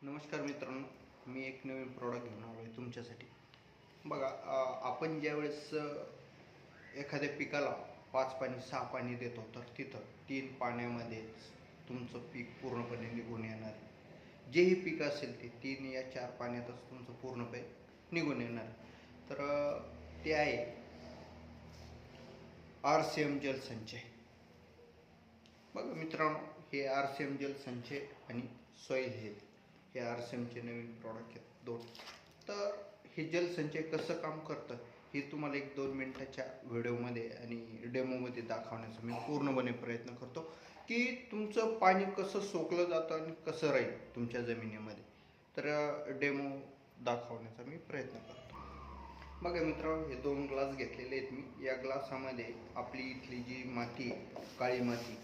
नमस्कार मित्रांनो, मी एक नवीन प्रॉडक्ट घेऊन आलो आहे तुमच्यासाठी. बघा, आपण ज्यावेळेस एखाद्या पिकाला 5 पाणी 6 पाणी देतो, तर तिथं 3 पाण्यामध्येच तुमचं पीक पूर्णपणे निघून येणार आहे. जेही पीक असेल ते 3 या 4 पाण्यातच तुमचं पूर्णपणे निघून येणार. तर ते आहे RCM जलसंचय. बघा मित्रांनो, हे RCM जलसंचय आणि सॉईल हेल्थ हे RCMचे नवीन प्रॉडक्ट आहेत दोन. तर हे जलसंचय कसं काम करतं हे तुम्हाला 1-2 मिनिटाच्या व्हिडिओमध्ये आणि डेमोमध्ये दाखवण्याचा मी पूर्णपणे प्रयत्न करतो, की तुमचं पाणी कसं सोकलं जातं आणि कसं राहील तुमच्या जमिनीमध्ये. तर डेमो दाखवण्याचा मी प्रयत्न करतो. बघा मित्रांनो, हे 2 ग्लास घेतलेले आहेत मी. या ग्लासामध्ये आपली इथली जी माती आहे, काळी माती,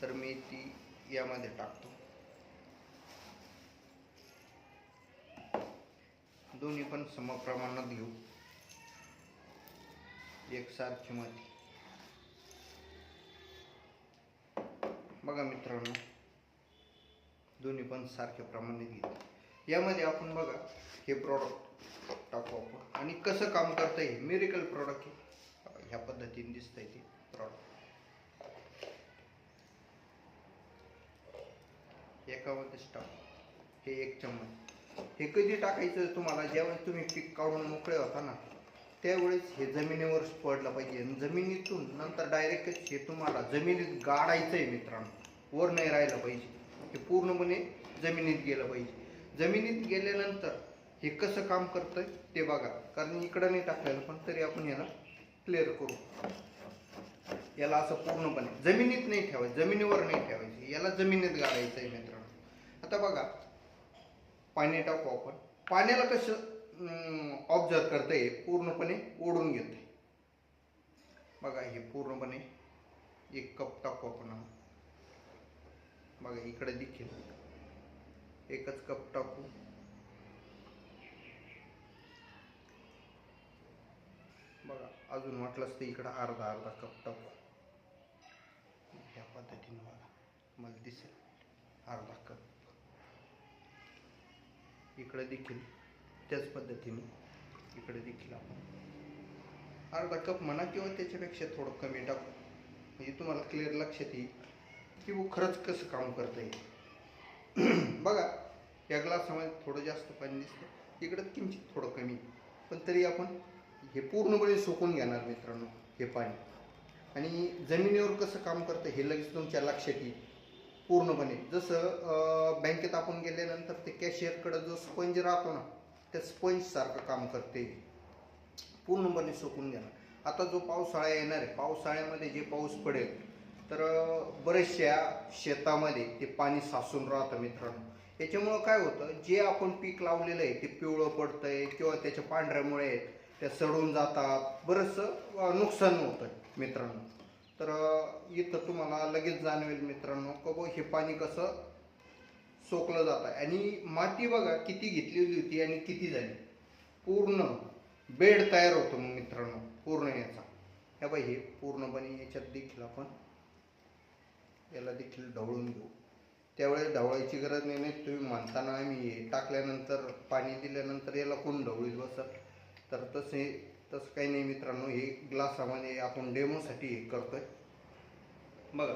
तर मी ती यामध्ये टाकतो. दोन्ही पण समप्रमाणात घेऊ. एकसारखी माती. बघा मित्रांनो, दोन्ही पण सारख्या प्रमाणात घेतले. यामध्ये आपण बघा हे प्रॉडक्ट टाकू आपण आणि कसं काम करतं हे मिरेकल प्रॉडक्ट आहे. ह्या पद्धतीने दिसतंय ते प्रॉडक्ट. एकामध्येच टाकू. हे 1 चम्मच. हे कधी टाकायचं तुम्हाला, ज्यावेळेस तुम्ही पीक काढून मोकळे होता ना, त्यावेळेस हे जमिनीवर पडलं पाहिजे. आणि जमिनीतून नंतर डायरेक्ट हे तुम्हाला जमिनीत गाडायचं आहे मित्रांनो, वर नाही राहिलं पाहिजे. हे पूर्णपणे जमिनीत गेलं पाहिजे. जमिनीत गेल्यानंतर हे कसं काम करतंय ते बघा, कारण इकडं नाही टाकलेलं, पण तरी आपण याला क्लिअर करू. याला असं पूर्णपणे जमिनीत नाही ठेवायचं, जमिनीवर नाही ठेवायचं, याला जमिनीत गाडायचं आहे मित्रांनो. आता बघा, पाणी टाकू आपण. पाण्याला कसं ऑब्झर्व करतंय, पूर्णपणे ओढून घेतंय. बघा, हे पूर्णपणे 1 कप टाकू आपण. बघा, इकडे देखील 1च कप टाकू. बघा, अजून वाटलंच तर इकडं अर्धा कप टाकू. ह्या पद्धतीने बघा, मला दिसेल अर्धा कप. इकडे देखील त्याच पद्धतीने इकडे देखील आपण अर्धा कप म्हणा किंवा त्याच्यापेक्षा थोडं कमी टाकू, म्हणजे तुम्हाला क्लिअर लक्षात येईल की वो खरंच कसं काम करतं आहे. बघा, या ग्लासामध्ये थोडं जास्त पाणी दिसतं, इकडं किंचित थोडं कमी, पण तरी आपण हे पूर्णपणे सुकून घेणार मित्रांनो हे पाणी. आणि जमिनीवर कसं काम करतं हे लगेच तुमच्या लक्षात येईल पूर्णपणे. जसं बँकेत आपण गेल्यानंतर ते कॅशियरकडं जो स्पंज राहतो ना, त्या स्पंजसारखं काम करते, पूर्णपणे सुकून घेणार. आता जो पावसाळा येणार आहे, पावसाळ्यामध्ये जे पाऊस पडेल, तर बरेचशा शेतामध्ये ते पाणी साचून राहतं मित्रांनो. याच्यामुळं काय होतं, जे आपण पीक लावलेलं आहे ते पिवळं पडतंय किंवा त्याच्या पांढऱ्यामुळे त्या सडून जातात, बरंचसं नुकसान होतं मित्रांनो. तर इथं तुम्हाला लगेच जाणवेल मित्रांनो की हे पाणी कसं सोकलं जात आहे. आणि माती बघा किती घेतलेली होती आणि किती झाली, पूर्ण बेड तयार होतो मग मित्रांनो पूर्ण याचा. ह्या बाई, हे पूर्णपणे याच्यात देखील आपण याला देखील ढवळून घेऊ. त्यावेळेस ढवळायची गरज नाही. तुम्ही म्हणताना आम्ही हे टाकल्यानंतर पाणी दिल्यानंतर याला कोण ढवळीत बसत, तर तसं काही नाही मित्रांनो. हे ग्लासामध्ये आपण डेमोसाठी हे करतोय. बघा,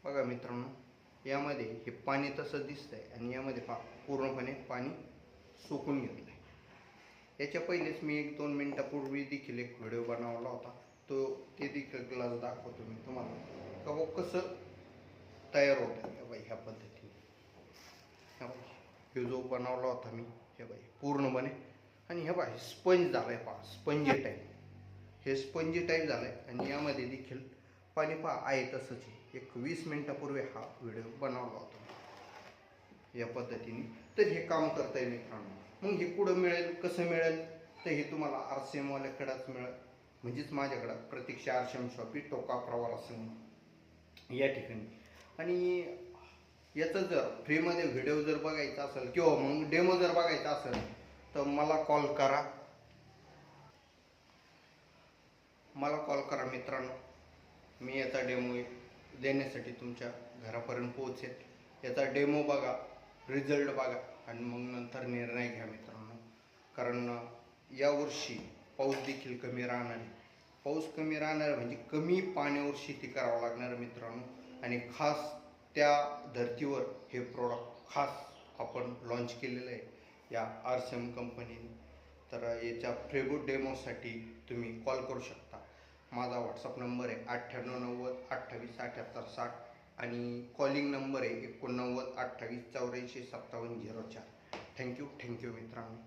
बघा मित्रांनो, यामध्ये हे पाणी तसं दिसतंय आणि यामध्ये पूर्णपणे पाणी सोकून घेतलंय. याच्या पहिलेच मी 1-2 मिनिटापूर्वी देखील एक व्हिडिओ बनवला होता, ते देखील ग्लास दाखवतो मी तुम्हाला का वो कसं तयार होतं आहे. बाई, ह्या पद्धतीने ह्या बाई हे जो बनवला होता मी, हे बाई पूर्णपणे. आणि ह्या बाई स्पंज झालाय, पहा स्पंजी टाईप. हे स्पंजी टाईप झालंय आणि यामध्ये देखील पाणी पहा आहे तसंच आहे. एक 20 मिनिटापूर्वी हा व्हिडिओ बनवला होता या पद्धतीने. तर हे काम करता येईल मित्रांनो. मग हे कुठं मिळेल, कसं मिळेल, तर हे तुम्हाला RCM वाल्याकडेच मिळेल, म्हणजेच माझ्याकडं प्रतीक्षा RCM शॉपी टोका प्रवार असं या ठिकाणी. आणि याचं जर फ्रीमध्ये व्हिडिओ जर बघायचा असेल किंवा मग डेमो जर बघायचा असेल तर मला कॉल करा मित्रांनो. मी याचा डेमो देण्यासाठी तुमच्या घरापर्यंत पोहोचेल। याचा डेमो बघा, रिझल्ट बघा आणि मग नंतर निर्णय घ्या मित्रांनो। कारण यावर्षी पाऊस देखील कमी राहणार आहे। पाऊस कमी राहणार म्हणजे कमी पाण्यावर शेती करावं लागणार मित्रांनो। आणि खास त्या धर्तीवर हे प्रोडक्ट खास आपण लॉन्च केलेलं आहे या RCM कंपनीने। तर याच्या फ्रेगो डेमोसाठी तुम्ही कॉल करू शकता। माझा व्हॉट्सअप नंबर आहे 9890 28 78 60 आणि कॉलिंग नंबर आहे 89 28 84 57 04। थँक्यू मित्रांनो।